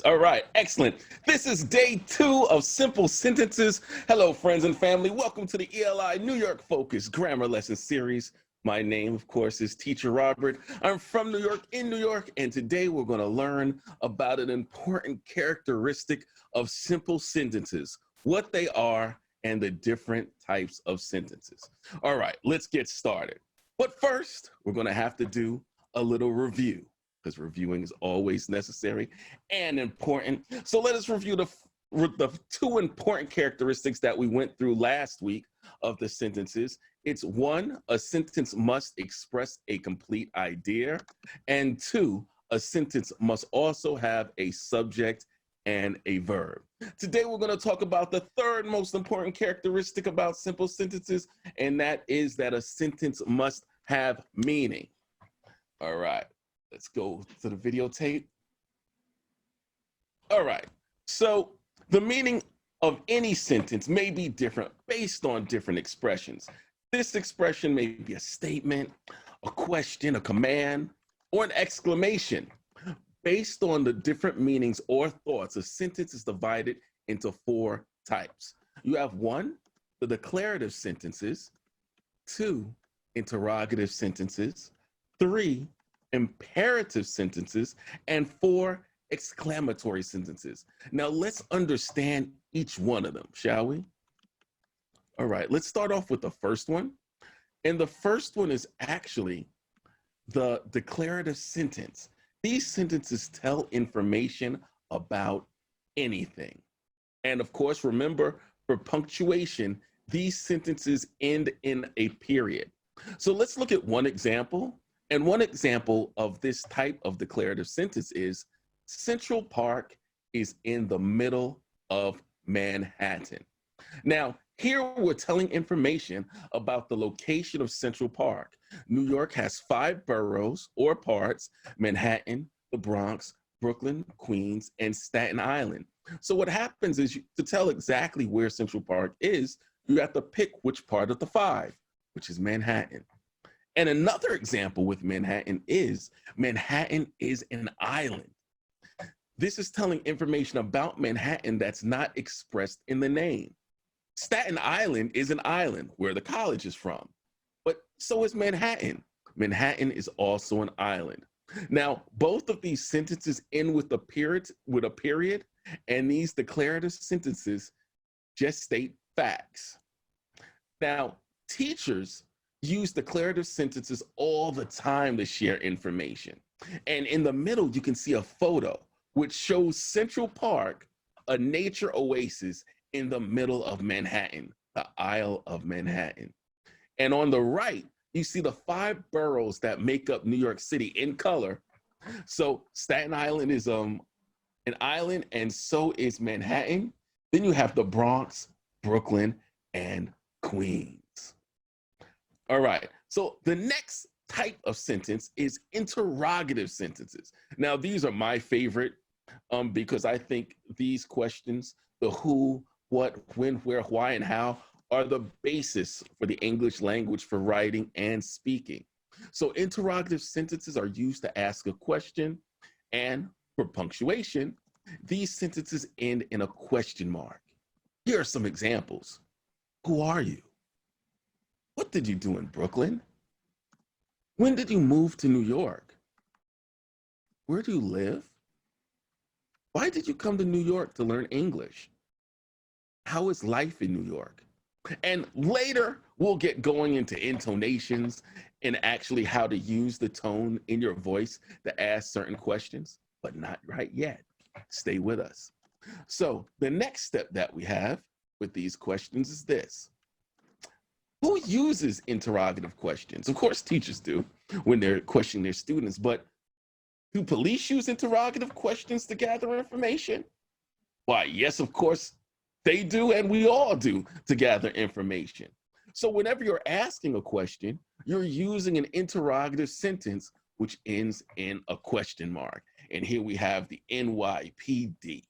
All right, excellent. This is day 2 of Simple Sentences. Hello, friends and family. Welcome to the ELI New York Focus Grammar Lesson Series. My name, of course, is Teacher Robert. I'm from New York, in New York, and today we're going to learn about an important characteristic of simple sentences, what they are, and the different types of sentences. All right, let's get started. But first, we're going to have to do a little review, because reviewing is always necessary and important. So let us review the 2 important characteristics that we went through last week of the sentences. It's 1, a sentence must express a complete idea, and 2, a sentence must also have a subject and a verb. Today, we're going to talk about the 3rd most important characteristic about simple sentences, and that is that a sentence must have meaning. All right. Let's go to the videotape. All right, so the meaning of any sentence may be different based on different expressions. This expression may be a statement, a question, a command, or an exclamation. Based on the different meanings or thoughts, a sentence is divided into 4 types. You have 1, the declarative sentences, 2, interrogative sentences, 3, imperative sentences, and 4, exclamatory sentences. Now let's understand each one of them, shall we? All right, let's start off with the first one. And the first one is actually the declarative sentence. These sentences tell information about anything. And of course, remember, for punctuation, these sentences end in a period. So let's look at one example. And one example of this type of declarative sentence is Central Park is in the middle of Manhattan. Now, here we're telling information about the location of Central Park. New York has 5 boroughs or parts: Manhattan, the Bronx, Brooklyn, Queens, and Staten Island. So what happens is, to tell exactly where Central Park is, you have to pick which part of the 5, which is Manhattan. And another example with Manhattan is an island. This is telling information about Manhattan that's not expressed in the name. Staten Island is an island where the college is from, but so is Manhattan. Manhattan is also an island. Now, both of these sentences end with a period, and these declarative sentences just state facts. Now, teachers use declarative sentences all the time to share information. And in the middle, you can see a photo which shows Central Park, a nature oasis in the middle of Manhattan, the Isle of Manhattan. And on the right, you see the 5 boroughs that make up New York City in color. So Staten Island is an island, and so is Manhattan. Then you have the Bronx, Brooklyn, and Queens. All right, so the next type of sentence is interrogative sentences. Now, these are my favorite because I think these questions, the who, what, when, where, why, and how, are the basis for the English language for writing and speaking. So interrogative sentences are used to ask a question, and for punctuation, these sentences end in a question mark. Here are some examples. Who are you? What did you do in Brooklyn? When did you move to New York? Where do you live? Why did you come to New York to learn English? How is life in New York? And later, we'll get going into intonations and actually how to use the tone in your voice to ask certain questions, but not right yet. Stay with us. So the next step that we have with these questions is this. Who uses interrogative questions? Of course, teachers do when they're questioning their students, but do police use interrogative questions to gather information? Why, yes, of course they do, and we all do, to gather information. So whenever you're asking a question, you're using an interrogative sentence which ends in a question mark. And here we have the NYPD.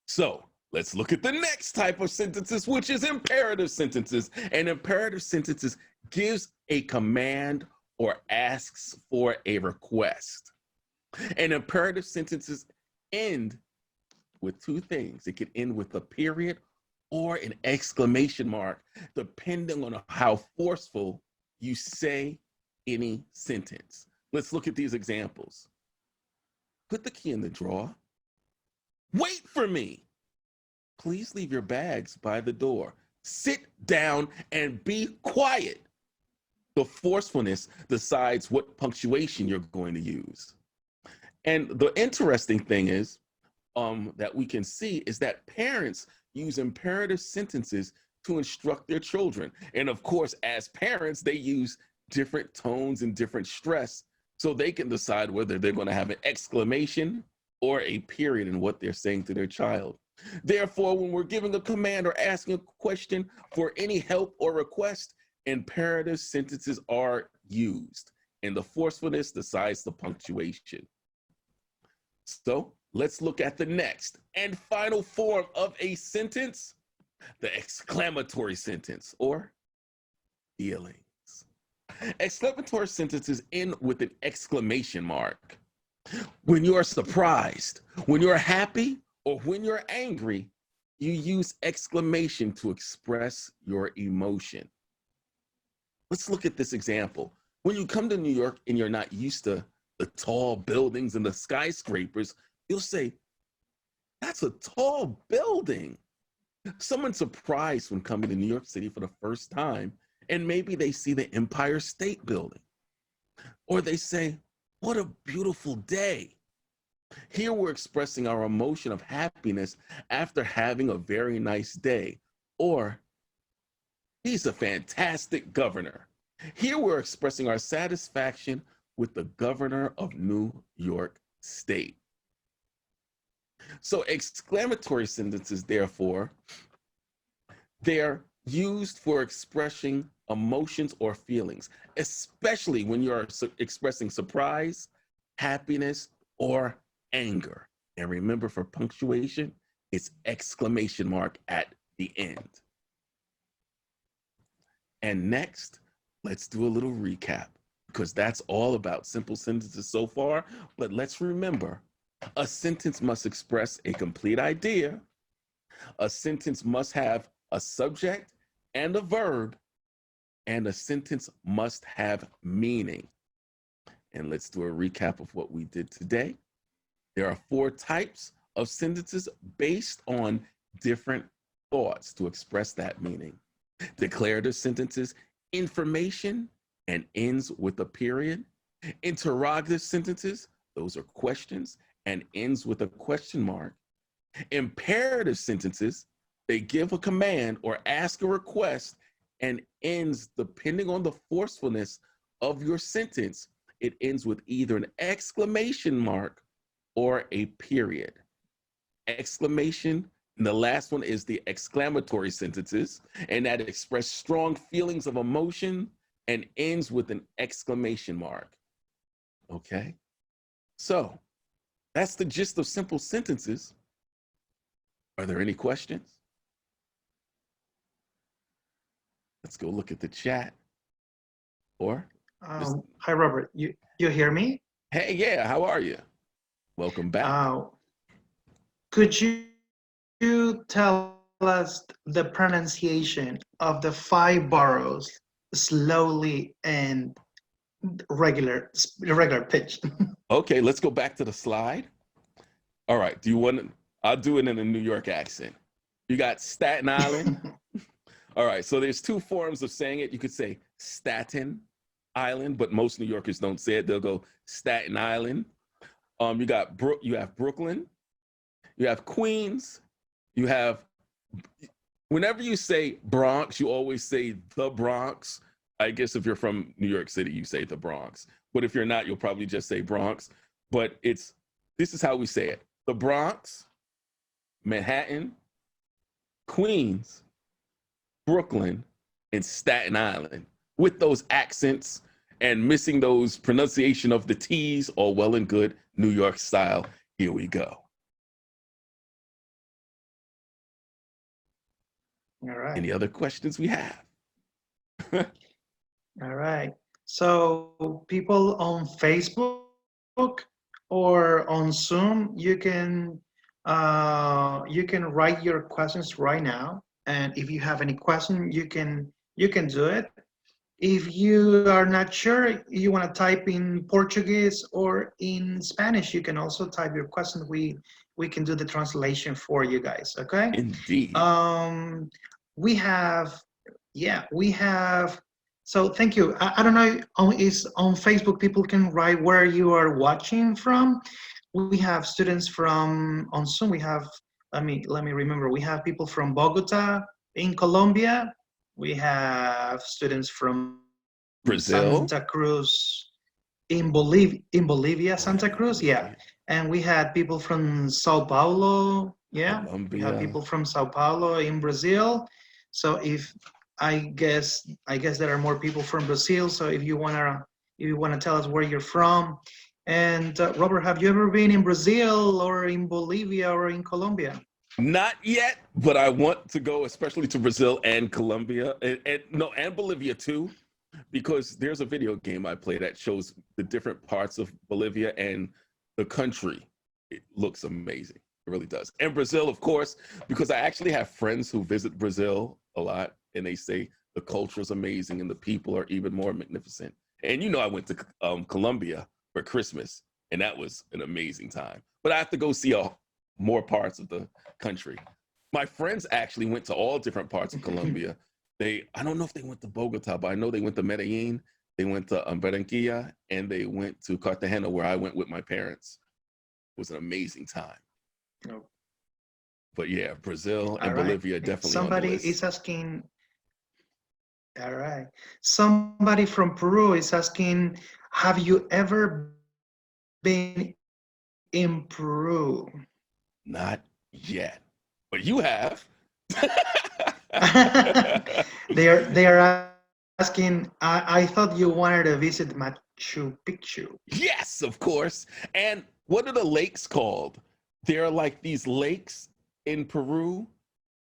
So let's look at the next type of sentences, which is imperative sentences. And imperative sentences gives a command or asks for a request. And imperative sentences end with two things. It can end with a period or an exclamation mark, depending on how forceful you say any sentence. Let's look at these examples. Put the key in the drawer. Wait for me. Please leave your bags by the door. Sit down and be quiet. The forcefulness decides what punctuation you're going to use. And the interesting thing is that we can see is that parents use imperative sentences to instruct their children. And of course, as parents, they use different tones and different stress so they can decide whether they're going to have an exclamation or a period in what they're saying to their child. Therefore, when we're giving a command or asking a question for any help or request, imperative sentences are used, and the forcefulness decides the punctuation. So let's look at the next and final form of a sentence, the exclamatory sentence or feelings. Exclamatory sentences end with an exclamation mark. When you are surprised, when you're happy, or when you're angry, you use exclamation to express your emotion. Let's look at this example. When you come to New York and you're not used to the tall buildings and the skyscrapers, you'll say, that's a tall building. Someone's surprised when coming to New York City for the first time, and maybe they see the Empire State Building. Or they say, what a beautiful day. Here we're expressing our emotion of happiness after having a very nice day. Or, he's a fantastic governor. Here we're expressing our satisfaction with the governor of New York State. So exclamatory sentences, therefore, they're used for expressing emotions or feelings, especially when you're expressing surprise, happiness, or anger. And remember, for punctuation, it's exclamation mark at the end. And next, let's do a little recap, because that's all about simple sentences so far. But let's remember, a sentence must express a complete idea. A sentence must have a subject and a verb, and a sentence must have meaning. And let's do a recap of what we did today. There are 4 types of sentences based on different thoughts to express that meaning. Declarative sentences, information and ends with a period. Interrogative sentences, those are questions and ends with a question mark. Imperative sentences, they give a command or ask a request and ends, depending on the forcefulness of your sentence, it ends with either an exclamation mark or a period. Exclamation, and the last one is the exclamatory sentences, and that express strong feelings of emotion and ends with an exclamation mark. Okay? So that's the gist of simple sentences. Are there any questions? Let's go look at the chat. Or hi, Robert. You hear me? Hey, yeah, how are you? Welcome back. Could you tell us the pronunciation of the 5 boroughs slowly and regular pitch? Okay, let's go back to the slide. All right, do you want, I'll do it in a New York accent. You got Staten Island. All right, so there's 2 forms of saying it. You could say Staten Island, but most New Yorkers don't say it. They'll go Staten Island. You have Brooklyn, you have Queens, you have, whenever you say Bronx, you always say the Bronx. I guess if you're from New York City, you say the Bronx. But if you're not, you'll probably just say Bronx. But this is how we say it. The Bronx, Manhattan, Queens, Brooklyn, and Staten Island, with those accents and missing those pronunciation of the T's, all well and good, New York style. Here we go. All right. Any other questions we have? All right. So people on Facebook or on Zoom, you can write your questions right now. And if you have any question, you can do it. If you are not sure, you want to type in Portuguese or in Spanish, you can also type your question. We can do the translation for you guys. Okay. Indeed. Um, we have, yeah, we have. So thank you. I don't know. Is on Facebook people can write where you are watching from. We have students from on Zoom. We have. Let me remember. We have people from Bogota in Colombia. We have students from Santa Brazil, Cruz in Bolivia, Santa Cruz. Yeah, Bolivia, and we had people from Sao Paulo. Yeah, we have people Colombia. from Sao Paulo in Brazil. So if I guess there are more people from Brazil. So if you wanna tell us where you're from, and Robert, have you ever been in Brazil or in Bolivia or in Colombia? Not yet, but I want to go, especially to Brazil and Colombia, and no, and Bolivia too, because there's a video game I play that shows the different parts of Bolivia and the country. It looks amazing. It really does. And Brazil, of course, because I actually have friends who visit Brazil a lot, and they say the culture is amazing and the people are even more magnificent. And you know, I went to Colombia for Christmas, and that was an amazing time. But I have to go see more parts of the country. My friends actually went to all different parts of Colombia. I don't know if they went to Bogota, but I know they went to Medellin, they went to Barranquilla, and they went to Cartagena, where I went with my parents. It was an amazing time. No. But yeah, Brazil All and right. Bolivia definitely on the Somebody list. is asking. All right. Somebody from Peru is asking, have you ever been in Peru? Not yet, but you have. They are asking, I thought you wanted to visit Machu Picchu. Yes, of course. And what are the lakes called? There are like these lakes in Peru,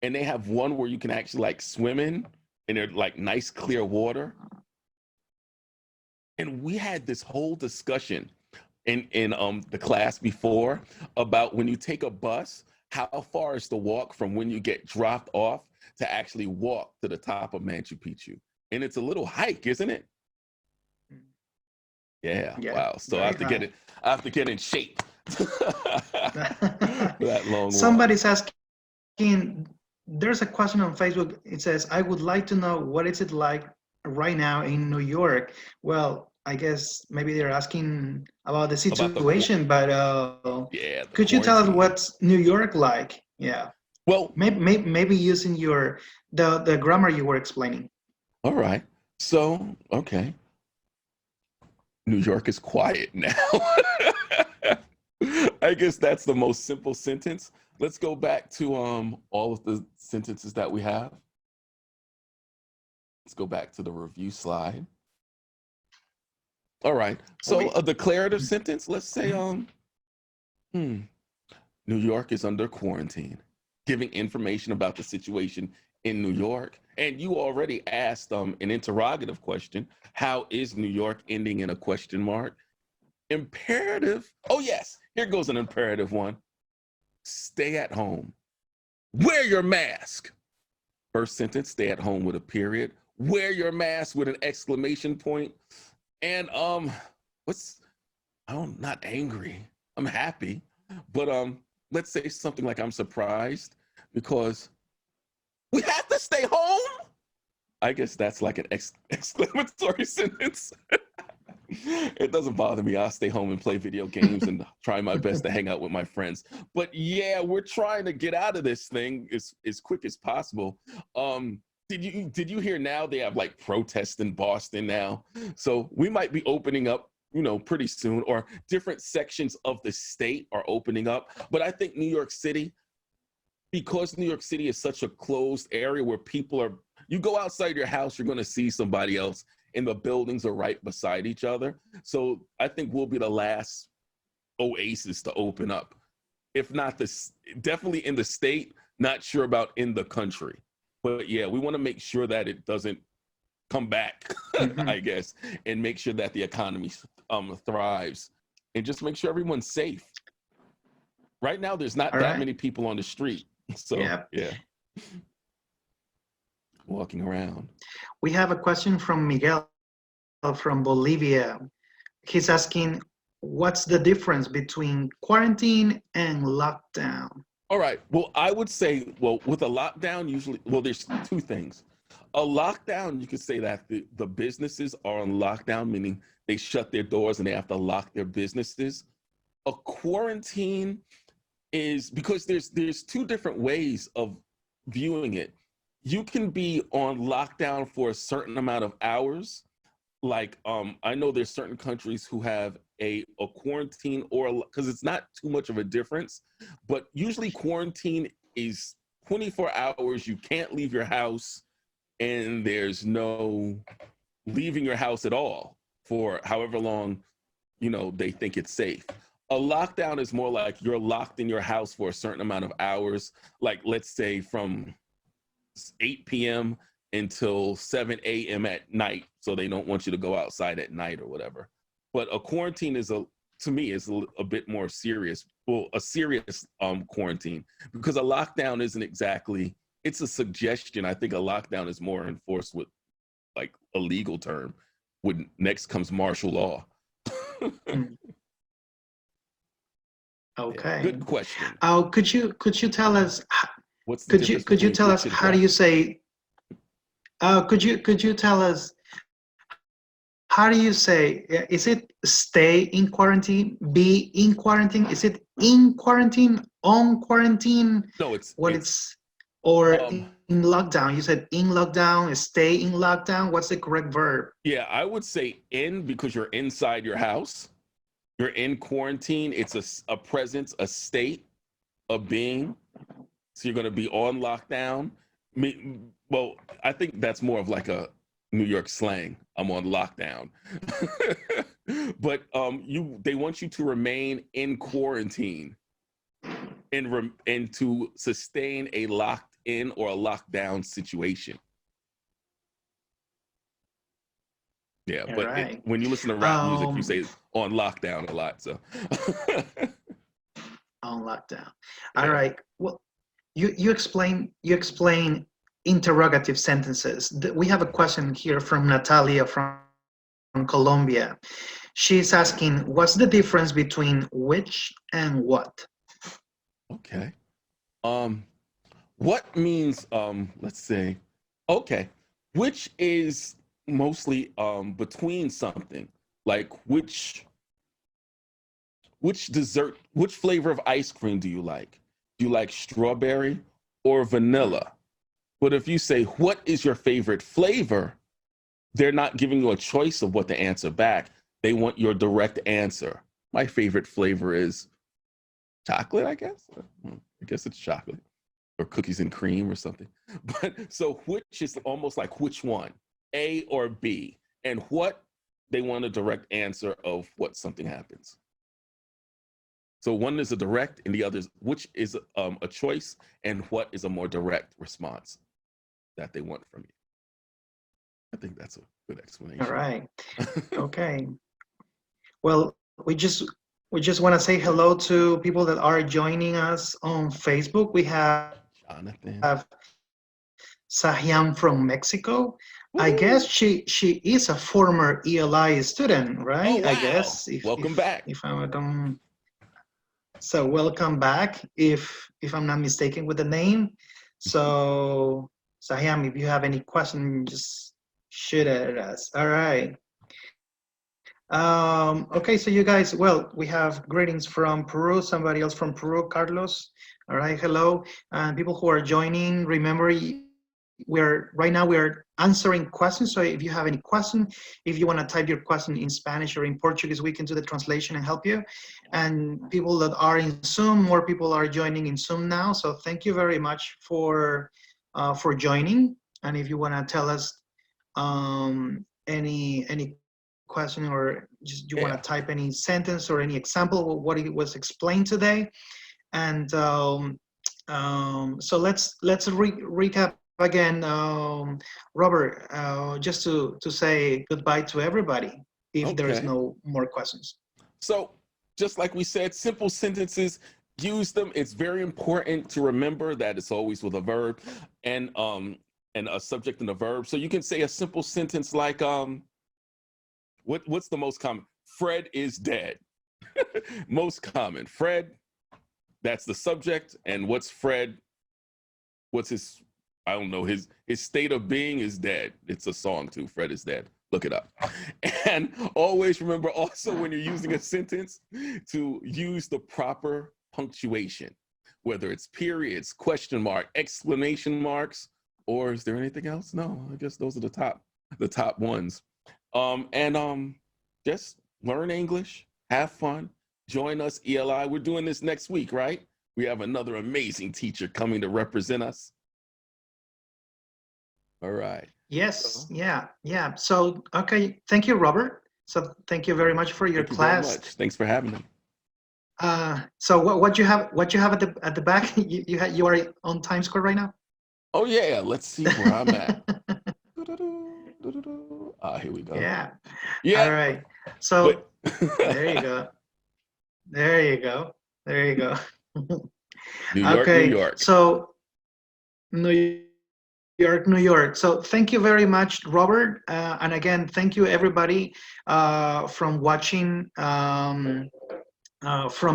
and they have one where you can actually like swim in, and they're like nice clear water. And we had this whole discussion in the class before about when you take a bus, how far is the walk from when you get dropped off to actually walk to the top of Machu Picchu? And it's a little hike, isn't it? Yeah, Yeah, wow. So very high. I have to get in shape for that long walk. Somebody's asking, there's a question on Facebook. It says, I would like to know what is it like right now in New York? Well, I guess maybe they're asking about the About the situation, but yeah, the could you tell us quarantine. what's New York like? Yeah, Well, maybe using the grammar you were explaining. all right. So, okay. New York is quiet now. I guess that's the most simple sentence. Let's go back to all of the sentences that we have. Let's go back to the review slide. All right. So We, a declarative sentence, let's say New York is under quarantine, giving information about the situation in New York. And you already asked an interrogative question. How is New York, ending in a question mark? Imperative. Oh, yes. Here goes an imperative one. Stay at home. Wear your mask. First sentence, stay at home with a period. Wear your mask with an exclamation point. And I'm not angry. I'm happy. But let's say something like I'm surprised because we have to stay home. I guess that's like an exclamatory sentence. It doesn't bother me. I'll stay home and play video games and try my best to hang out with my friends. But yeah, we're trying to get out of this thing as quick as possible. Did you hear now they have like protests in Boston now? So we might be opening up, pretty soon, or different sections of the state are opening up. But I think New York City, because New York City is such a closed area where you go outside your house, you're going to see somebody else, and the buildings are right beside each other. So I think we'll be the last oasis to open up. If not this, definitely in the state, not sure about in the country. But yeah, we want to make sure that it doesn't come back, Mhm. I guess, and make sure that the economy thrives and just make sure everyone's safe. Right now, there's not All that right. many people on the street. So, Yeah. yeah, walking around. We have a question from Miguel from Bolivia. He's asking, what's the difference between quarantine and lockdown? All right. Well, I would say, well, with a lockdown, usually, well, there's two things. A lockdown, you could say that the businesses are on lockdown, meaning they shut their doors and they have to lock their businesses. A quarantine is because there's two different ways of viewing it. You can be on lockdown for a certain amount of hours. Like I know there's certain countries who have a quarantine, or because it's not too much of a difference, but usually quarantine is 24 hours. You can't leave your house, and there's no leaving your house at all for however long they think it's safe. A lockdown is more like you're locked in your house for a certain amount of hours, like let's say from 8 p.m. until 7 a.m. at night, so they don't want you to go outside at night or whatever. But a quarantine to me, is a bit more serious. Well, a serious quarantine, because a lockdown isn't exactly. It's a suggestion. I think a lockdown is more enforced with like a legal term. When next comes martial law. Okay. Yeah, good question. Could you tell us? What's the difference Could you between tell us which and how what? do you say? Could you tell us how do you say? Is it stay in quarantine, be in quarantine? Is it in quarantine, on quarantine? No, it's What it's it's or um in lockdown? You said in lockdown, stay in lockdown. What's the correct verb? yeah, I would say in, because you're inside your house. You're in quarantine. It's a presence, a state, a being. So you're going to be on lockdown. Well, I think that's more of like a New York slang. I'm on lockdown. But they want you to remain in quarantine and to sustain a locked in or a lockdown situation. Yeah, All but right. when you listen to rap music, you say on lockdown a lot. So On lockdown. All yeah. right. Well, you explain interrogative sentences. We have a question here from Natalia from Colombia. She's asking, what's the difference between which and what? Okay. What means let's say, okay, which is mostly between something, like which flavor of ice cream do you like? Do you like strawberry or vanilla? But if you say, what is your favorite flavor, they're not giving you a choice of what to answer back. They want your direct answer. My favorite flavor is chocolate, I guess. I guess it's chocolate, or cookies and cream or something. But so which is almost like which one, A or B, and what, they want a direct answer of what something happens. So one is a direct, and the other is which is a choice, and what is a more direct response that they want from you. I think that's a good explanation. All right. Okay. Well, we just want to say hello to people that are joining us on Facebook. We have Jonathan. Sahyam from Mexico. I Woo-hoo. guess she is a former ELI student, Oh right? I wow! guess Welcome back. if I'm so welcome back if I'm not mistaken with the name. So Sahyam, if you have any question, just shoot it at us. All right. Okay, so you guys, well, we have greetings from Peru, somebody else from Peru, Carlos. All right, hello. And people who are joining, remember, right now we're answering questions. So if you have any question, if you want to type your question in Spanish or in Portuguese, we can do the translation and help you. And people that are in Zoom, more people are joining in Zoom now. So thank you very much for joining. And if you want to tell us any question, or just you want to type any sentence or any example of what it was explained today. And so let's recap again, Robert, just to say goodbye to everybody if there is Okay. no more questions. So just like we said, simple sentences, use them. It's very important to remember that it's always with a verb and a subject and a verb. So you can say a simple sentence like what's the most common? Fred is dead. Most common. Fred, that's the subject. And what's Fred? What's his, I don't know, his state of being is dead. It's a song too. Fred is dead. Look it up. And always remember also when you're using a sentence to use the proper punctuation, whether it's periods, question mark, exclamation marks, or is there anything else? No, I guess those are the top ones. Just learn English, have fun, join us, ELI. We're doing this next week, right? We have another amazing teacher coming to represent us. All right. Yes, yeah. So, okay, thank you, Robert. So thank you very much for your class. Very much. Thanks for having me. So what you have at the back? You are on Times Square right now? Oh yeah, let's see where I'm at. Here we go. Yeah. Yeah. All right. So there you go. There you go. There you go. New York, okay. New York. So New York. So thank you very much, Robert. And again, thank you everybody from watching from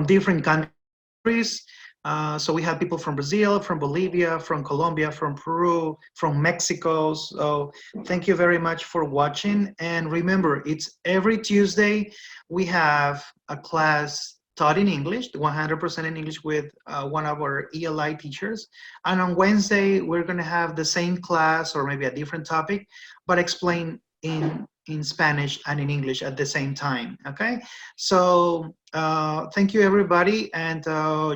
different countries. So we have people from Brazil, from Bolivia, from Colombia, from Peru, from Mexico. So thank you very much for watching. And remember, it's every Tuesday we have a class taught in English, 100% in English with one of our ELI teachers. And on Wednesday, we're going to have the same class or maybe a different topic, but explain in Spanish and in English at the same time, okay? So thank you, everybody. And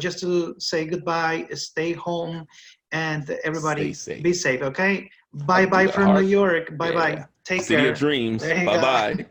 just to say goodbye, stay home, and everybody be safe, okay? Bye-bye from New York. Bye-bye. Take care. City of dreams. Bye-bye.